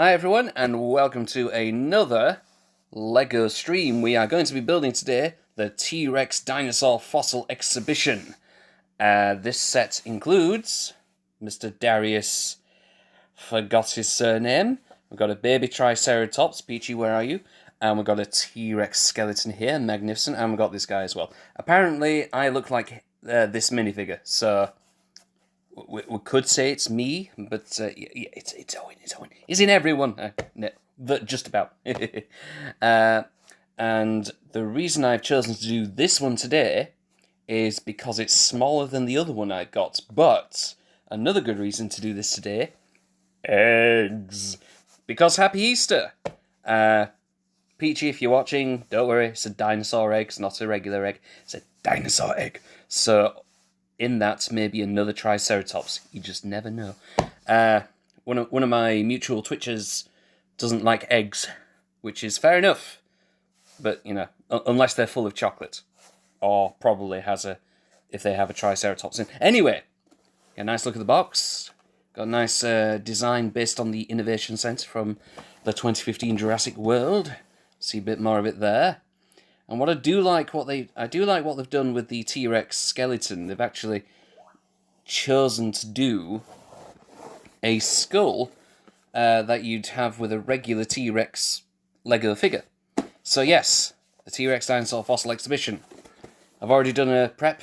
Hi everyone, and welcome to another LEGO stream. We are going to be building today the T-Rex Dinosaur Fossil Exhibition. This set includes Mr. Darius, forgot his surname. We've got a baby Triceratops, Peachy, where are you? And we've got a T-Rex skeleton here, magnificent, and we've got this guy as well. Apparently, I look like this minifigure, so we could say it's me, but it's Owen. He's in everyone. Just about. And the reason I've chosen to do this one today is because it's smaller than the other one I got. But another good reason to do this today, eggs. Because Happy Easter. Peachy, if you're watching, don't worry, it's a dinosaur egg, it's not a regular egg, it's a dinosaur egg. So in that, maybe another Triceratops. You just never know. One of my mutual Twitchers doesn't like eggs, which is fair enough. But, you know, unless they're full of chocolate. Or probably if they have a Triceratops in. Anyway, a nice look at the box. Got a nice design based on the Innovation Centre from the 2015 Jurassic World. See a bit more of it there. And what I do like what they've done with the T-Rex skeleton. They've actually chosen to do a skull that you'd have with a regular T-Rex Lego figure. So yes, the T-Rex Dinosaur Fossil Exhibition. I've already done a prep.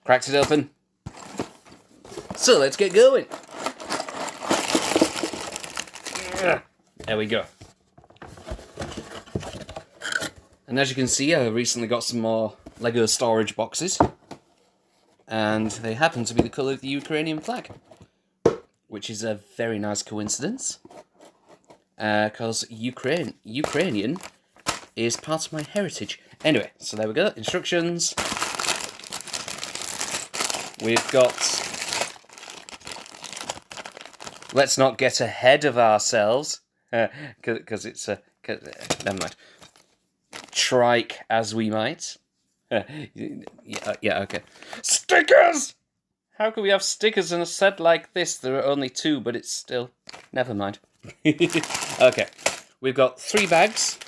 Cracked it open. So let's get going. There we go. And as you can see, I recently got some more LEGO storage boxes. And they happen to be the colour of the Ukrainian flag. Which is a very nice coincidence. Because Ukrainian is part of my heritage. Anyway, so there we go. Instructions. We've got... Let's not get ahead of ourselves. Because it's a... never mind. Trike as we might. Yeah, okay. Stickers! How can we have stickers in a set like this? There are only 2, but it's still... Never mind. Okay. We've got 3 bags.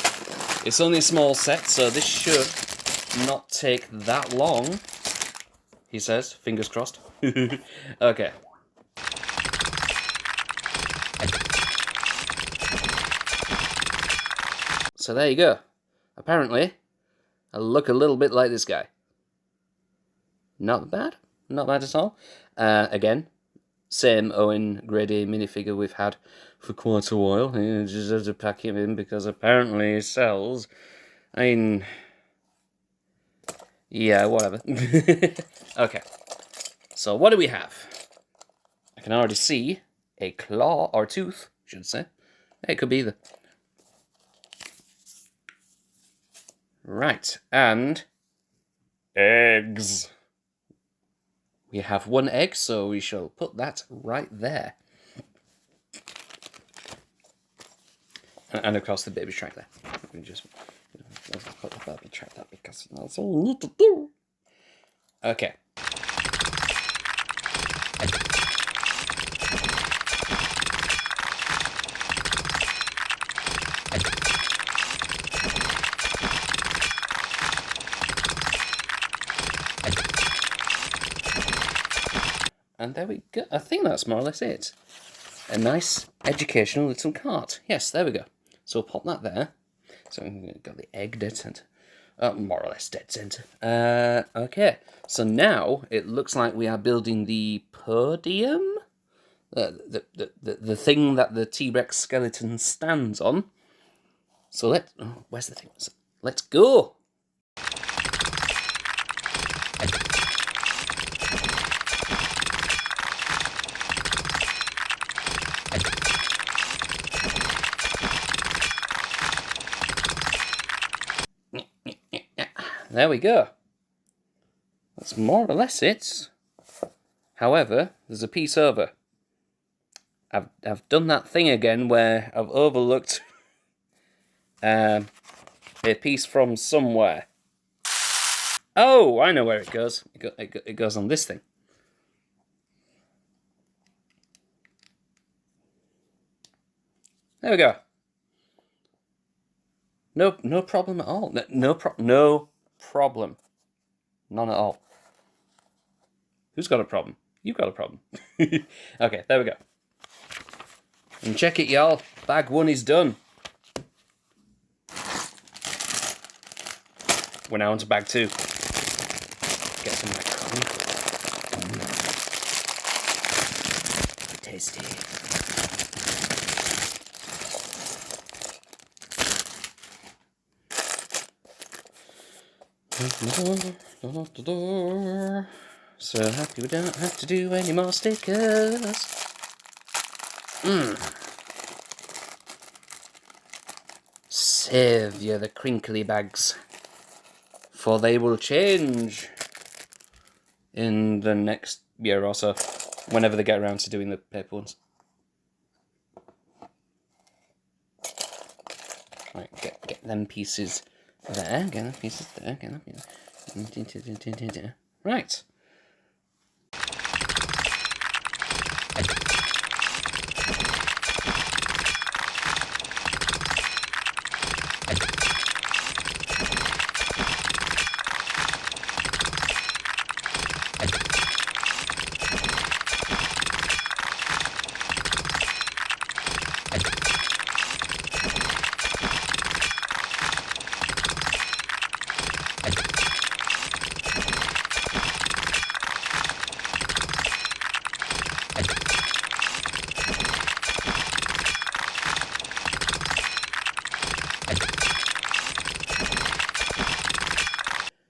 It's only a small set, so this should not take that long. He says. Fingers crossed. Okay. So there you go. Apparently, I look a little bit like this guy. Not bad. Not bad at all. Again, same Owen Grady minifigure we've had for quite a while. Just had to pack him in because apparently he sells. I mean... Yeah, whatever. Okay. So what do we have? I can already see a claw, or tooth, I should say. It could be either. Right, and eggs. We have 1 egg, so we shall put that right there. And of course the baby track there. Let me just put the baby track there because that's all we need to do. Okay. And there we go. I think that's more or less it. A nice educational little cart. Yes, there we go. So we'll pop that there. So we've got the egg dead centre. More or less dead centre. Okay. So now it looks like we are building the podium. The thing that the T-Rex skeleton stands on. So let's... Oh, where's the thing? Let's go! There we go. That's more or less it. However, there's a piece over. I've done that thing again where I've overlooked a piece from somewhere. Oh, I know where it goes. It goes on this thing. There we go. No problem at all. No problem. None at all. Who's got a problem? You've got a problem. Okay, there we go. And check it, y'all. Bag 1 is done. We're now on to bag 2. Get some of my crinkle. Tasty. So happy we don't have to do any more stickers. Save you the crinkly bags, for they will change in the next year or so, whenever they get around to doing the paper ones. Right, get them pieces there, get them pieces there, get them pieces. Right.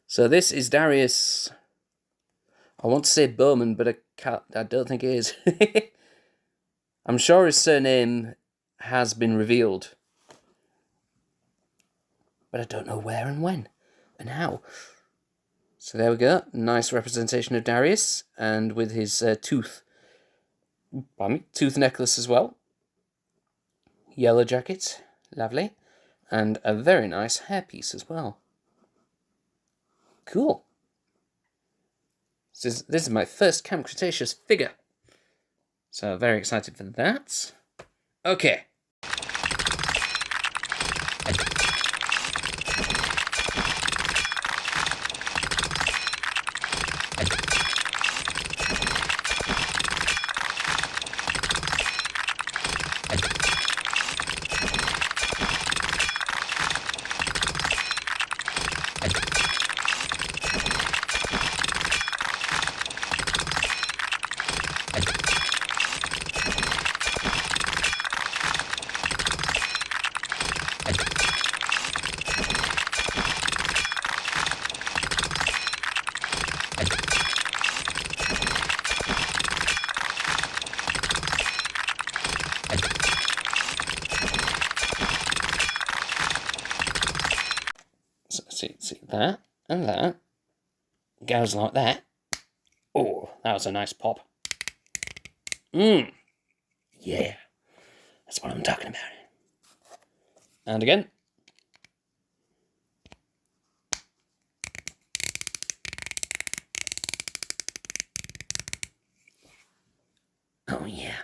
So this is Darius. I want to say Bowman, but I don't think it is. I'm sure his surname has been revealed, but I don't know where and when and how. So there we go. Nice representation of Darius, and with his tooth necklace as well. Yellow jacket, lovely, and a very nice hairpiece as well. Cool. This is my first Camp Cretaceous figure, so very excited for that. Okay. See that and that goes like that. Oh, that was a nice pop. Yeah, that's what I'm talking about. And again. Oh yeah.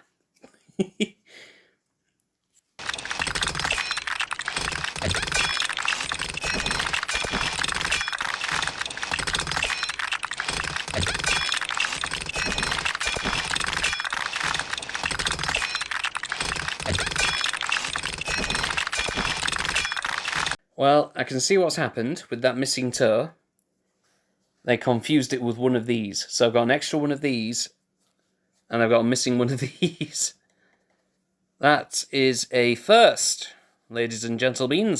Well, I can see what's happened with that missing toe. They confused it with one of these. So I've got an extra one of these, and I've got a missing one of these. That is a first, ladies and gentlemen.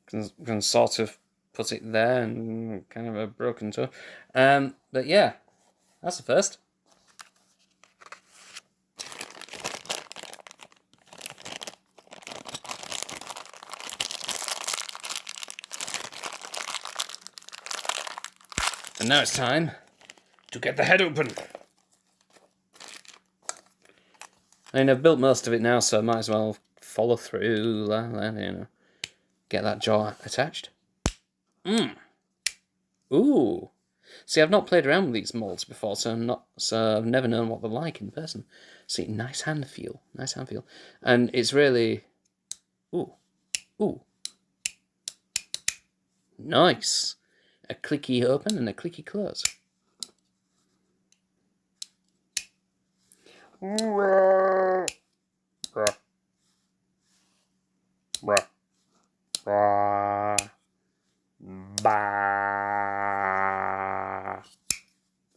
Can sort of put it there, and kind of a broken toe. But yeah, that's a first. And now it's time to get the head open. I mean, I've built most of it now, so I might as well follow through, get that jaw attached. Ooh. See, I've not played around with these molds before, so I've never known what they're like in person. See, nice hand feel, and it's really, ooh, nice. A clicky open and a clicky close.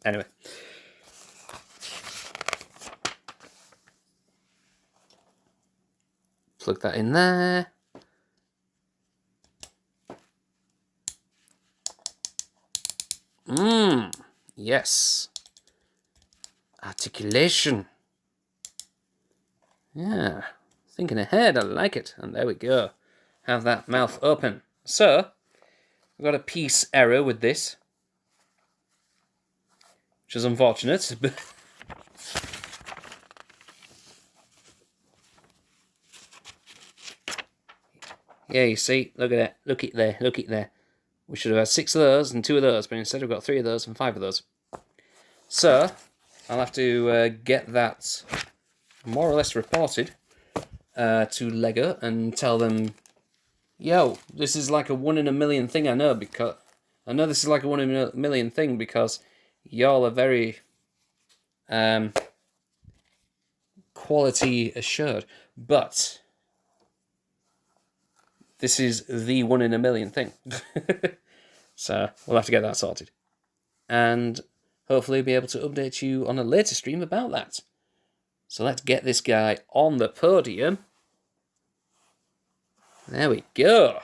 Anyway. Plug that in there. Yes. Articulation. Yeah. Thinking ahead, I like it. And there we go. Have that mouth open. So, we've got a piece error with this, which is unfortunate. Yeah, you see, look at that. Look it there. We should have had 6 of those and 2 of those, but instead we've got 3 of those and 5 of those. So, I'll have to get that more or less reported to LEGO and tell them, yo, this is like a 1 in a million thing. I know this is like a 1 in a million thing because y'all are very quality assured, but this is the 1 in a million thing. So we'll have to get that sorted. And hopefully be able to update you on a later stream about that. So let's get this guy on the podium. There we go.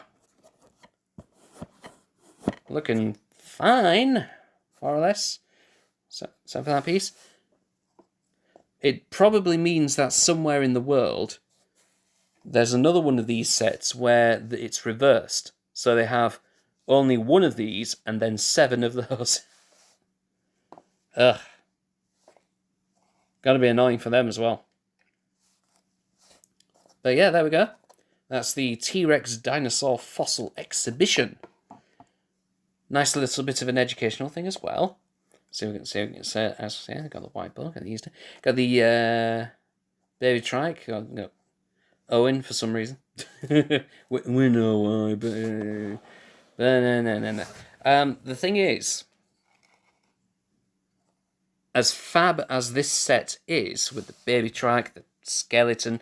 Looking fine, more or less. So for that piece. It probably means that somewhere in the world there's another one of these sets where it's reversed. So they have only 1 of these and then 7 of those. Ugh. Gotta be annoying for them as well. But yeah, there we go. That's the T-Rex Dinosaur Fossil Exhibition. Nice little bit of an educational thing as well. So we can say, as I say, I've got the whiteboard, got the baby trike, got Owen for some reason. we know why, but no. The thing is, as fab as this set is, with the baby trike, the skeleton,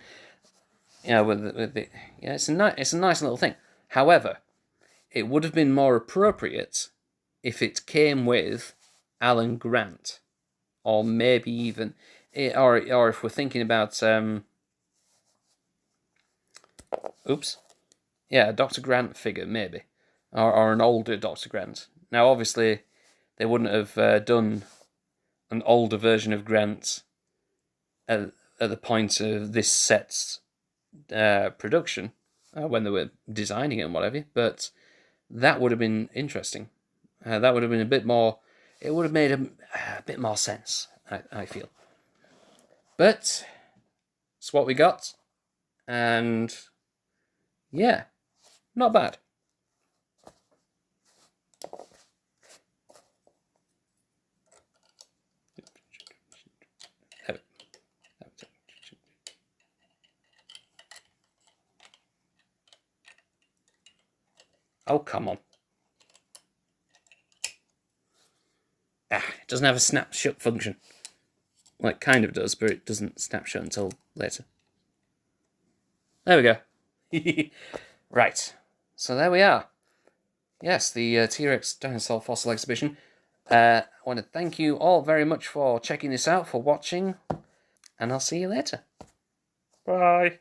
it's a nice little thing. However, it would have been more appropriate if it came with Alan Grant, or maybe even, or if we're thinking about, a Dr. Grant figure, maybe, or an older Dr. Grant. Now, obviously, they wouldn't have done an older version of Grant at the point of this set's production, when they were designing it and whatever, but that would have been interesting. That would have been a bit more, it would have made a bit more sense, I feel. But it's what we got, and yeah, not bad. Oh, come on. It doesn't have a snapshot function. Well, it kind of does, but it doesn't snapshot until later. There we go. Right. So there we are. Yes, the T-Rex Dinosaur Fossil Exhibition. I want to thank you all very much for checking this out, for watching, and I'll see you later. Bye.